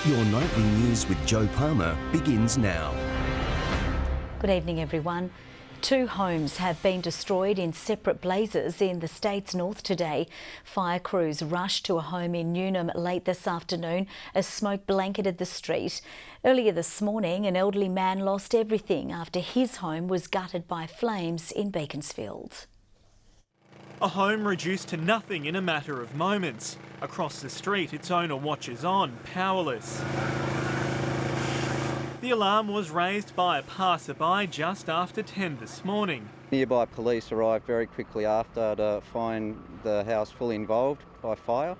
Your nightly news with Joe Palmer begins now. Good evening, everyone. 2 homes have been destroyed in separate blazes in the state's north today. Fire crews rushed to a home in Newnham late this afternoon as smoke blanketed the street. Earlier this morning, an elderly man lost everything after his home was gutted by flames in Beaconsfield. A home reduced to nothing in a matter of moments. Across the street, its owner watches on, powerless. The alarm was raised by a passerby just after 10 this morning. Nearby police arrived very quickly after to find the house fully involved by fire.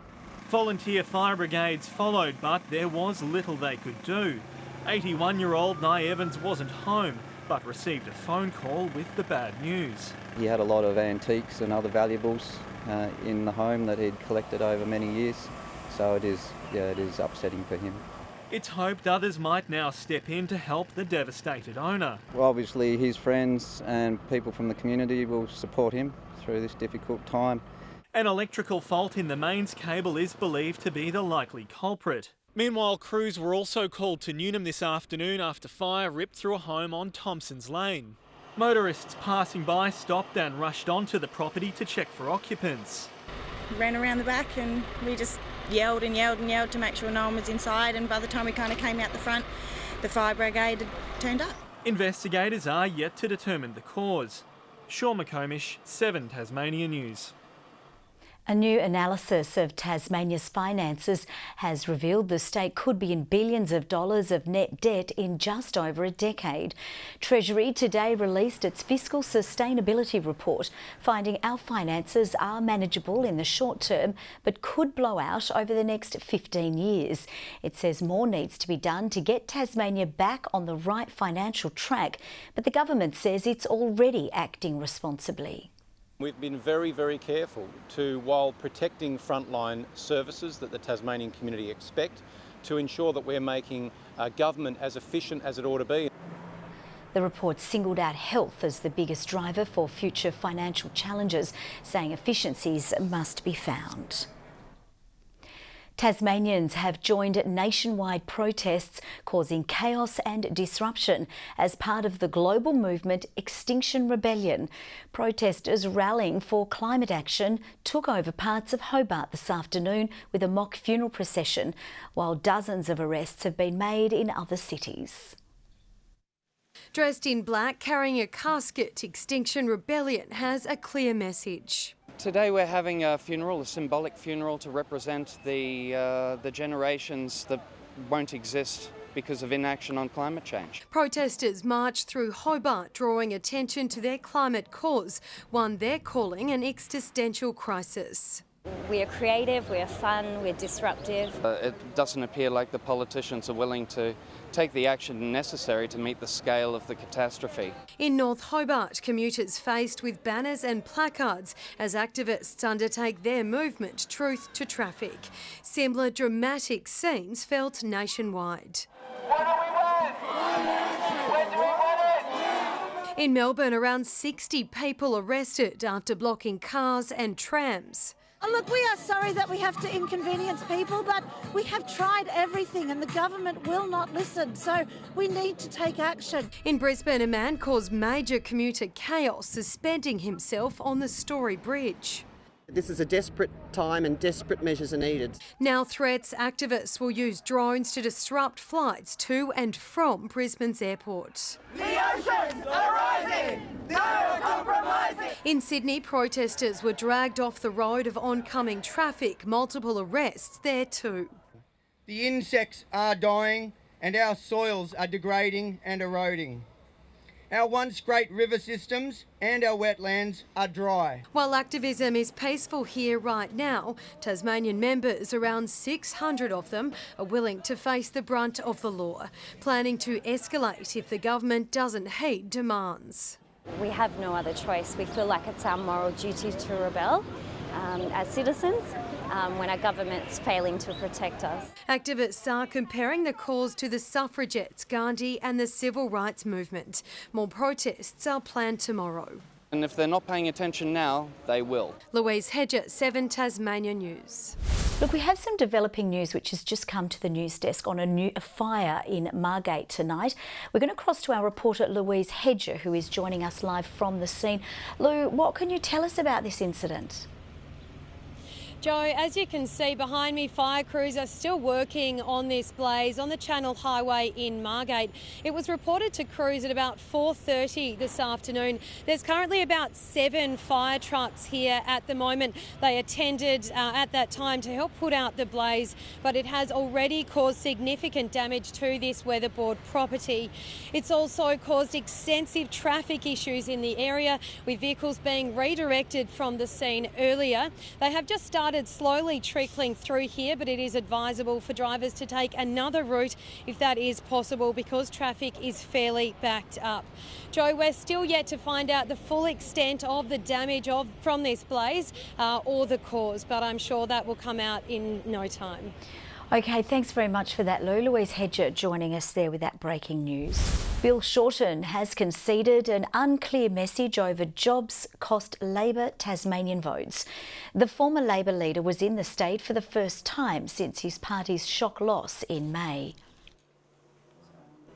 Volunteer fire brigades followed, but there was little they could do. 81-year-old Nye Evans wasn't home, but received a phone call with the bad news. He had a lot of antiques and other valuables in the home that he'd collected over many years, so it is upsetting for him. It's hoped others might now step in to help the devastated owner. Well, obviously his friends and people from the community will support him through this difficult time. An electrical fault in the mains cable is believed to be the likely culprit. Meanwhile, crews were also called to Newnham this afternoon after fire ripped through a home on Thompson's Lane. Motorists passing by stopped and rushed onto the property to check for occupants. Ran around the back and we just yelled and yelled and yelled to make sure no one was inside, and by the time we kind of came out the front, the fire brigade had turned up. Investigators are yet to determine the cause. Sean McComish, 7 Tasmania News. A new analysis of Tasmania's finances has revealed the state could be in billions of dollars of net debt in just over a decade. Treasury today released its fiscal sustainability report, finding our finances are manageable in the short term but could blow out over the next 15 years. It says more needs to be done to get Tasmania back on the right financial track, but the government says it's already acting responsibly. We've been very, very careful to, while protecting frontline services that the Tasmanian community expect, to ensure that we're making government as efficient as it ought to be. The report singled out health as the biggest driver for future financial challenges, saying efficiencies must be found. Tasmanians have joined nationwide protests causing chaos and disruption as part of the global movement Extinction Rebellion. Protesters rallying for climate action took over parts of Hobart this afternoon with a mock funeral procession, while dozens of arrests have been made in other cities. Dressed in black, carrying a casket, Extinction Rebellion has a clear message. Today we're having a funeral, a symbolic funeral to represent the generations that won't exist because of inaction on climate change. Protesters marched through Hobart, drawing attention to their climate cause, one they're calling an existential crisis. We are creative, we are fun, we're disruptive. It doesn't appear like the politicians are willing to take the action necessary to meet the scale of the catastrophe. In North Hobart, commuters faced with banners and placards as activists undertake their movement, Truth to Traffic. Similar dramatic scenes felt nationwide. What do we want? When do we want it? In Melbourne, around 60 people arrested after blocking cars and trams. Oh, look, we are sorry that we have to inconvenience people, but we have tried everything and the government will not listen, so we need to take action. In Brisbane, a man caused major commuter chaos, suspending himself on the Story Bridge. This is a desperate time and desperate measures are needed. Now threats, activists will use drones to disrupt flights to and from Brisbane's airport. The oceans are rising! No compromising! In Sydney, protesters were dragged off the road of oncoming traffic, multiple arrests there too. The insects are dying and our soils are degrading and eroding. Our once great river systems and our wetlands are dry. While activism is peaceful here right now, Tasmanian members, around 600 of them, are willing to face the brunt of the law, planning to escalate if the government doesn't heed demands. We have no other choice. We feel like it's our moral duty to rebel as citizens when our government's failing to protect us. Activists are comparing the cause to the suffragettes, Gandhi and the civil rights movement. More protests are planned tomorrow. And if they're not paying attention now, they will. Louise Hedger, 7 Tasmania News. Look, we have some developing news which has just come to the news desk on a fire in Margate tonight. We're going to cross to our reporter Louise Hedger, who is joining us live from the scene. Lou, what can you tell us about this incident? Joe, as you can see behind me, fire crews are still working on this blaze on the Channel Highway in Margate. It was reported to crews at about 4:30 this afternoon. There's currently about 7 fire trucks here at the moment. They attended at that time to help put out the blaze, but it has already caused significant damage to this weatherboard property. It's also caused extensive traffic issues in the area, with vehicles being redirected from the scene earlier. They have just started slowly trickling through here, but it is advisable for drivers to take another route if that is possible, because traffic is fairly backed up. Joe, we're still yet to find out the full extent of the damage from this blaze or the cause, but I'm sure that will come out in no time. OK, thanks very much for that, Lou. Louise Hedger joining us there with that breaking news. Bill Shorten has conceded an unclear message over jobs cost Labor Tasmanian votes. The former Labor leader was in the state for the first time since his party's shock loss in May.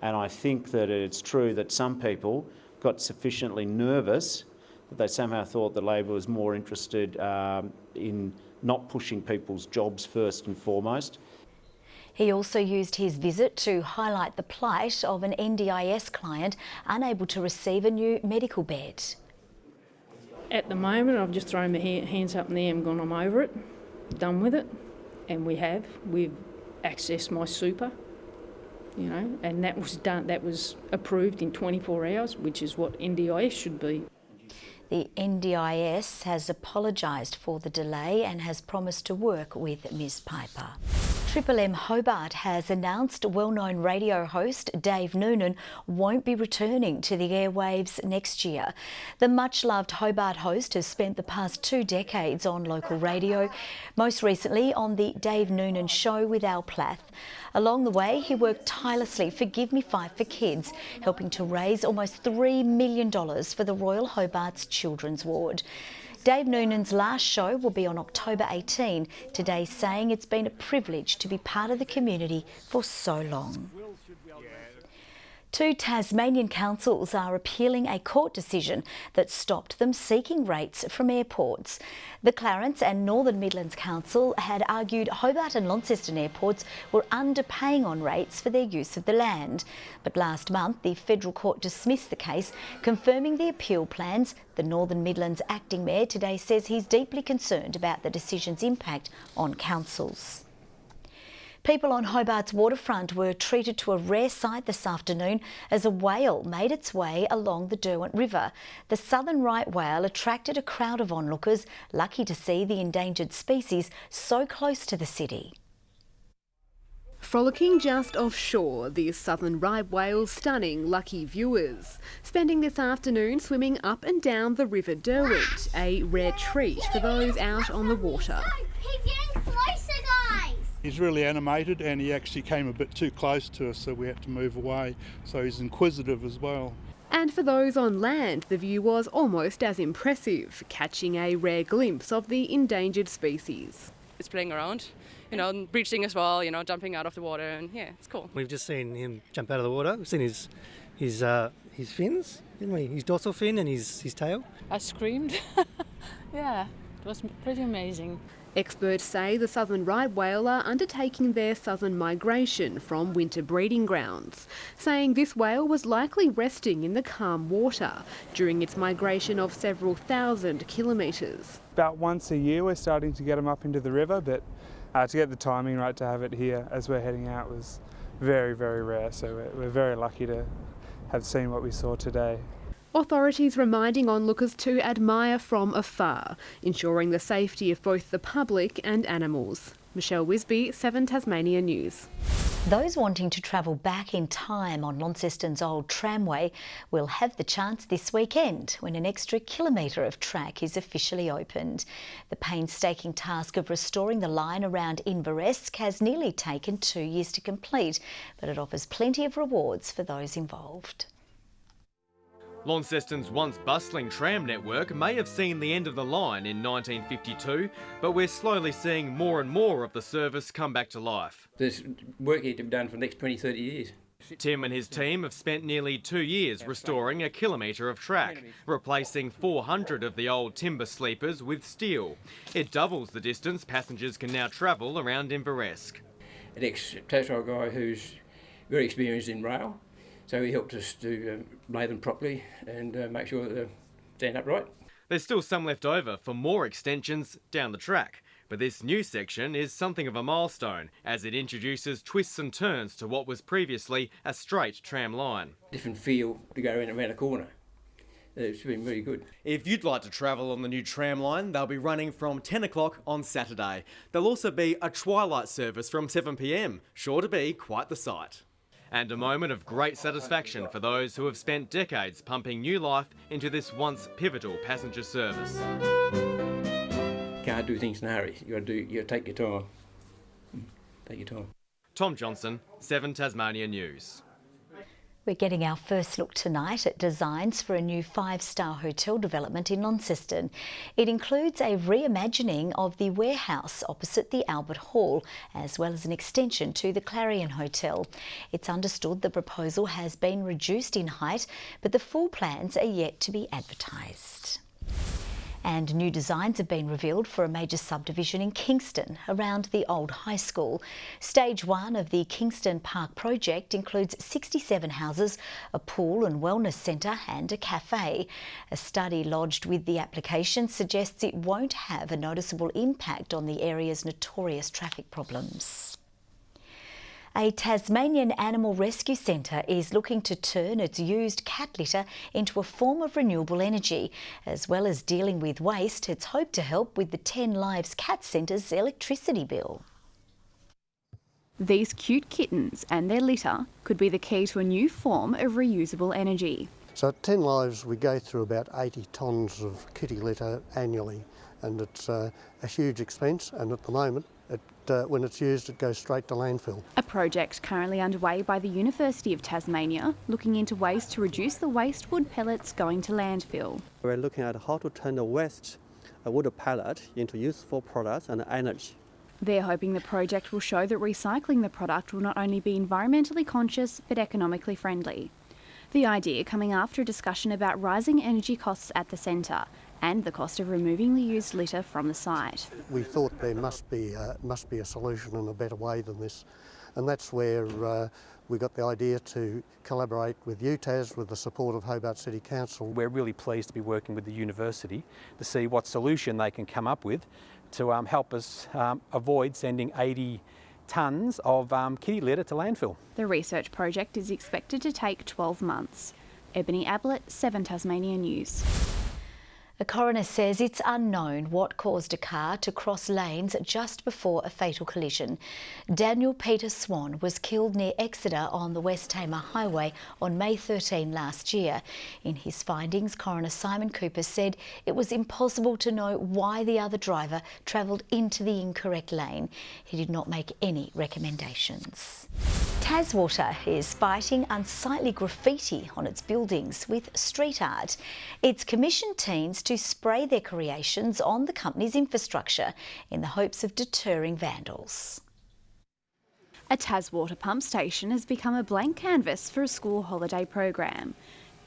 And I think that it's true that some people got sufficiently nervous that they somehow thought that Labor was more interested in not pushing people's jobs first and foremost. He also used his visit to highlight the plight of an NDIS client unable to receive a new medical bed. At the moment, I've just thrown my hands up in the air and gone, I'm over it, done with it, and we've accessed my super, and that was done. That was approved in 24 hours, which is what NDIS should be. The NDIS has apologised for the delay and has promised to work with Ms Piper. Triple M Hobart has announced well-known radio host Dave Noonan won't be returning to the airwaves next year. The much-loved Hobart host has spent the past 2 decades on local radio, most recently on the Dave Noonan Show with Al Plath. Along the way, he worked tirelessly for Give Me 5 for Kids, helping to raise almost $3 million for the Royal Hobart's Children's Ward. Dave Noonan's last show will be on October 18, today saying it's been a privilege to be part of the community for so long. 2 Tasmanian councils are appealing a court decision that stopped them seeking rates from airports. The Clarence and Northern Midlands Council had argued Hobart and Launceston airports were underpaying on rates for their use of the land. But last month, the Federal Court dismissed the case, confirming the appeal plans. The Northern Midlands acting mayor today says he's deeply concerned about the decision's impact on councils. People on Hobart's waterfront were treated to a rare sight this afternoon as a whale made its way along the Derwent River. The southern right whale attracted a crowd of onlookers, lucky to see the endangered species so close to the city. Frolicking just offshore, the southern right whale's stunning lucky viewers. Spending this afternoon swimming up and down the River Derwent, a rare treat for those out on the water. He's getting closer, guys! He's really animated and he actually came a bit too close to us, so we had to move away. So he's inquisitive as well. And for those on land, the view was almost as impressive, catching a rare glimpse of the endangered species. It's playing around, breaching as well, jumping out of the water, and yeah, it's cool. We've just seen him jump out of the water. We've seen his fins, didn't we? His dorsal fin and his tail. I screamed. Yeah, it was pretty amazing. Experts say the southern right whale are undertaking their southern migration from winter breeding grounds, saying this whale was likely resting in the calm water during its migration of several thousand kilometres. About once a year we're starting to get them up into the river, but to get the timing right to have it here as we're heading out was very, very rare, so we're very lucky to have seen what we saw today. Authorities reminding onlookers to admire from afar, ensuring the safety of both the public and animals. Michelle Wisby, 7 Tasmania News. Those wanting to travel back in time on Launceston's old tramway will have the chance this weekend when an extra kilometre of track is officially opened. The painstaking task of restoring the line around Inveresk has nearly taken 2 years to complete, but it offers plenty of rewards for those involved. Launceston's once bustling tram network may have seen the end of the line in 1952, but we're slowly seeing more and more of the service come back to life. There's work here to be done for the next 20, 30 years. Tim and his team have spent nearly 2 years restoring a kilometre of track, replacing 400 of the old timber sleepers with steel. It doubles the distance passengers can now travel around Inveresk. An ex-Tasmania guy who's very experienced in rail, so he helped us to lay them properly and make sure that they stand upright. There's still some left over for more extensions down the track, but this new section is something of a milestone as it introduces twists and turns to what was previously a straight tram line. Different feel to go around a corner. It's been really good. If you'd like to travel on the new tram line, they'll be running from 10 o'clock on Saturday. There'll also be a twilight service from 7 p.m, sure to be quite the sight. And a moment of great satisfaction for those who have spent decades pumping new life into this once pivotal passenger service. Can't do things in a hurry. You got to take your time. Take your time. Tom Johnson, 7 Tasmania News. We're getting our first look tonight at designs for a new 5-star hotel development in Launceston. It includes a reimagining of the warehouse opposite the Albert Hall, as well as an extension to the Clarion Hotel. It's understood the proposal has been reduced in height, but the full plans are yet to be advertised. And new designs have been revealed for a major subdivision in Kingston around the old high school. Stage 1 of the Kingston Park project includes 67 houses, a pool and wellness centre and a cafe. A study lodged with the application suggests it won't have a noticeable impact on the area's notorious traffic problems. A Tasmanian animal rescue centre is looking to turn its used cat litter into a form of renewable energy. As well as dealing with waste, it's hoped to help with the 10 Lives Cat Centre's electricity bill. These cute kittens and their litter could be the key to a new form of reusable energy. So at 10 Lives we go through about 80 tonnes of kitty litter annually, and it's a huge expense, and at the moment when it's used, it goes straight to landfill. A project currently underway by the University of Tasmania, looking into ways to reduce the waste wood pellets going to landfill. We're looking at how to turn the waste wood pellet into useful products and energy. They're hoping the project will show that recycling the product will not only be environmentally conscious, but economically friendly. The idea coming after a discussion about rising energy costs at the centre and the cost of removing the used litter from the site. We thought there must be a solution and a better way than this, and that's where we got the idea to collaborate with UTAS with the support of Hobart City Council. We're really pleased to be working with the university to see what solution they can come up with to help us avoid sending 80 tonnes of kitty litter to landfill. The research project is expected to take 12 months. Ebony Ablett, 7 Tasmania News. A coroner says it's unknown what caused a car to cross lanes just before a fatal collision. Daniel Peter Swan was killed near Exeter on the West Tamar Highway on May 13 last year. In his findings, Coroner Simon Cooper said it was impossible to know why the other driver travelled into the incorrect lane. He did not make any recommendations. Taswater is fighting unsightly graffiti on its buildings with street art. It's commissioned teams to spray their creations on the company's infrastructure in the hopes of deterring vandals. A Taswater pump station has become a blank canvas for a school holiday program.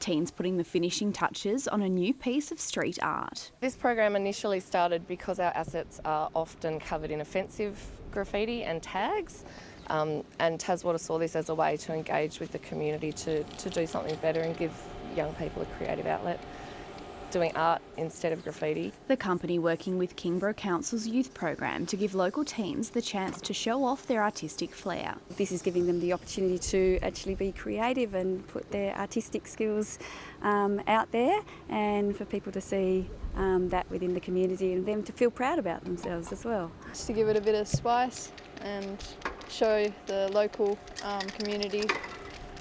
Teens putting the finishing touches on a new piece of street art. This program initially started because our assets are often covered in offensive graffiti and tags. And Taswater saw this as a way to engage with the community to do something better and give young people a creative outlet, doing art instead of graffiti. The company working with Kingborough Council's youth program to give local teens the chance to show off their artistic flair. This is giving them the opportunity to actually be creative and put their artistic skills out there, and for people to see that within the community and them to feel proud about themselves as well. Just to give it a bit of spice and show the local community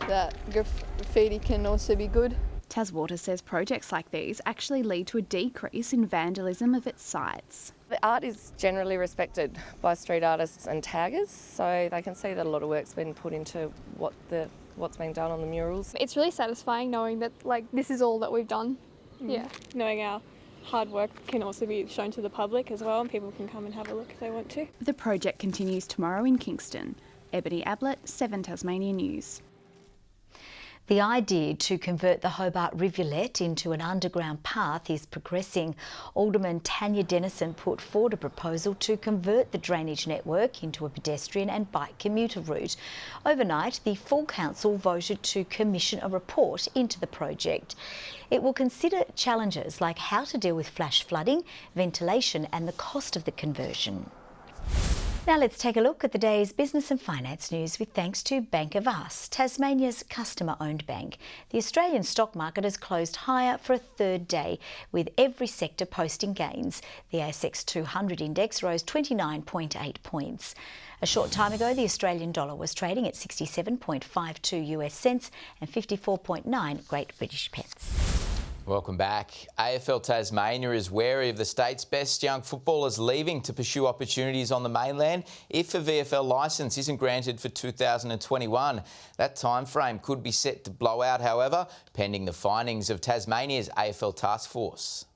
that graffiti can also be good. Taswater says projects like these actually lead to a decrease in vandalism of its sites. The art is generally respected by street artists and taggers, so they can see that a lot of work's been put into what's being done on the murals. It's really satisfying knowing that this is all that we've done. Yeah, knowing our hard work can also be shown to the public as well, and people can come and have a look if they want to. The project continues tomorrow in Kingston. Ebony Ablett, 7 Tasmania News. The idea to convert the Hobart Rivulet into an underground path is progressing. Alderman Tanya Dennison put forward a proposal to convert the drainage network into a pedestrian and bike commuter route. Overnight, the full council voted to commission a report into the project. It will consider challenges like how to deal with flash flooding, ventilation and the cost of the conversion. Now let's take a look at the day's business and finance news with thanks to Bank of Us, Tasmania's customer-owned bank. The Australian stock market has closed higher for a third day, with every sector posting gains. The ASX 200 index rose 29.8 points. A short time ago, the Australian dollar was trading at 67.52 US cents and 54.9 Great British pence. Welcome back. AFL Tasmania is wary of the state's best young footballers leaving to pursue opportunities on the mainland if a VFL licence isn't granted for 2021. That time frame could be set to blow out, however, pending the findings of Tasmania's AFL task force.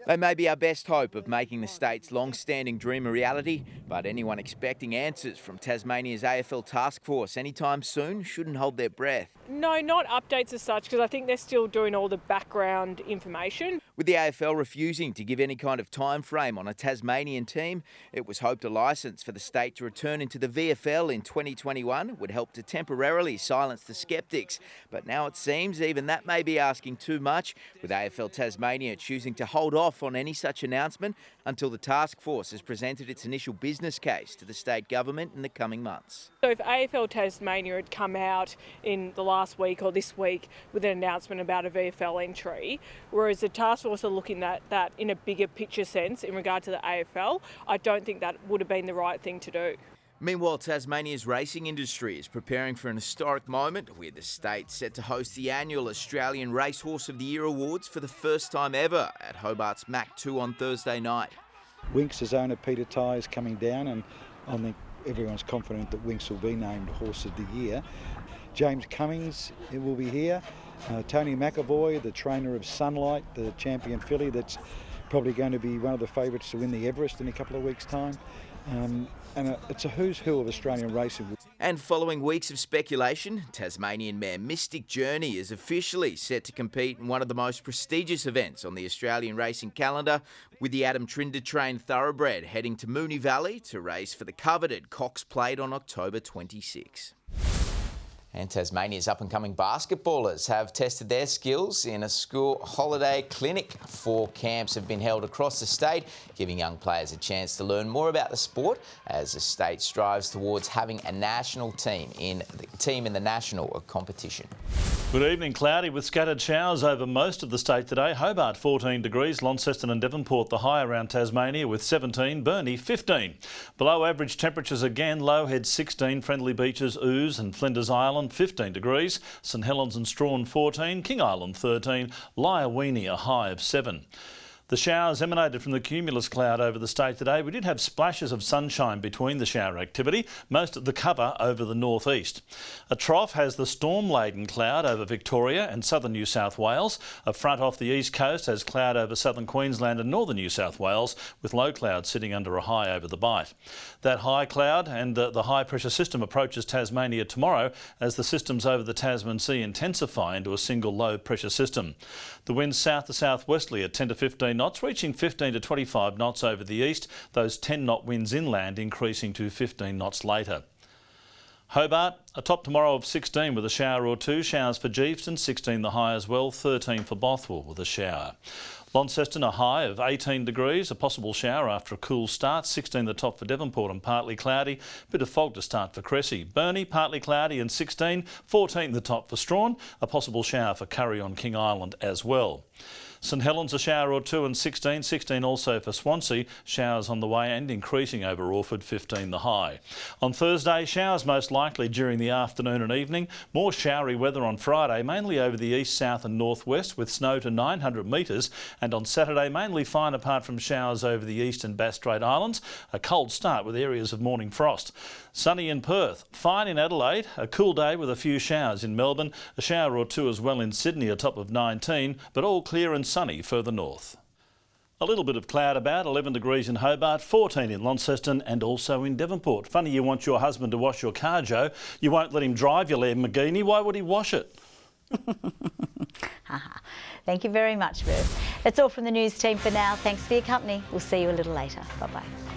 They may be our best hope of making the state's long-standing dream a reality, but anyone expecting answers from Tasmania's AFL task force anytime soon shouldn't hold their breath. No, not updates as such, because I think they're still doing all the background information. With the AFL refusing to give any kind of time frame on a Tasmanian team, it was hoped a licence for the state to return into the VFL in 2021 would help to temporarily silence the sceptics. But now it seems even that may be asking too much, with AFL Tasmania choosing to hold off on any such announcement until the task force has presented its initial business case to the state government in the coming months. So if AFL Tasmania had come out in the last week or this week with an announcement about a VFL entry, whereas the task force are looking at that in a bigger picture sense in regard to the AFL, I don't think that would have been the right thing to do. Meanwhile, Tasmania's racing industry is preparing for an historic moment with the state set to host the annual Australian Racehorse of the Year Awards for the first time ever at Hobart's Mac 2 on Thursday night. Winx's owner Peter Tye is coming down, and I think everyone's confident that Winx will be named Horse of the Year. James Cummings will be here. Tony McAvoy, the trainer of Sunlight, the champion filly that's probably going to be one of the favourites to win the Everest in a couple of weeks' time. And it's a who's who of Australian racing. And following weeks of speculation, Tasmanian mare Mystic Journey is officially set to compete in one of the most prestigious events on the Australian racing calendar, with the Adam Trinder-trained thoroughbred heading to Moonee Valley to race for the coveted Cox Plate on October 26. And Tasmania's up-and-coming basketballers have tested their skills in a school holiday clinic. 4 camps have been held across the state, giving young players a chance to learn more about the sport as the state strives towards having a national team in the national competition. Good evening. Cloudy with scattered showers over most of the state today. Hobart 14 degrees, Launceston and Devonport the high around Tasmania with 17, Burnie 15. Below average temperatures again, Lowhead 16, Friendly Beaches, Ouse and Flinders Island 15 degrees, St Helens and Strawn 14, King Island 13, Lyawini a high of 7. The showers emanated from the cumulus cloud over the state today. We did have splashes of sunshine between the shower activity, most of the cover over the northeast. A trough has the storm-laden cloud over Victoria and southern New South Wales. A front off the east coast has cloud over southern Queensland and northern New South Wales, with low cloud sitting under a high over the Bight. That high cloud and the high pressure system approaches Tasmania tomorrow as the systems over the Tasman Sea intensify into a single low pressure system. The winds south to southwesterly at 10 to 15 knots, reaching 15 to 25 knots over the east, those 10-knot winds inland increasing to 15 knots later. Hobart, a top tomorrow of 16 with a shower or 2. Showers for Geeveston, 16 the high as well, 13 for Bothwell with a shower. Launceston, a high of 18 degrees, a possible shower after a cool start, 16 the top for Devonport and partly cloudy, bit of fog to start for Cressy. Burnie, partly cloudy and 16, 14 the top for Strawn, a possible shower for Curry on King Island as well. St Helens a shower or two and 16. 16 also for Swansea. Showers on the way and increasing over Orford, 15 the high. On Thursday, showers most likely during the afternoon and evening. More showery weather on Friday, mainly over the east, south and northwest with snow to 900 metres. And on Saturday, mainly fine apart from showers over the east and Bass Strait Islands. A cold start with areas of morning frost. Sunny in Perth, fine in Adelaide, a cool day with a few showers in Melbourne, a shower or two as well in Sydney, a top of 19, but all clear and sunny further north. A little bit of cloud about, 11 degrees in Hobart, 14 in Launceston and also in Devonport. Funny you want your husband to wash your car, Joe. You won't let him drive your Lamborghini. Why would he wash it? Thank you very much, Ruth. That's all from the news team for now. Thanks for your company. We'll see you a little later. Bye-bye.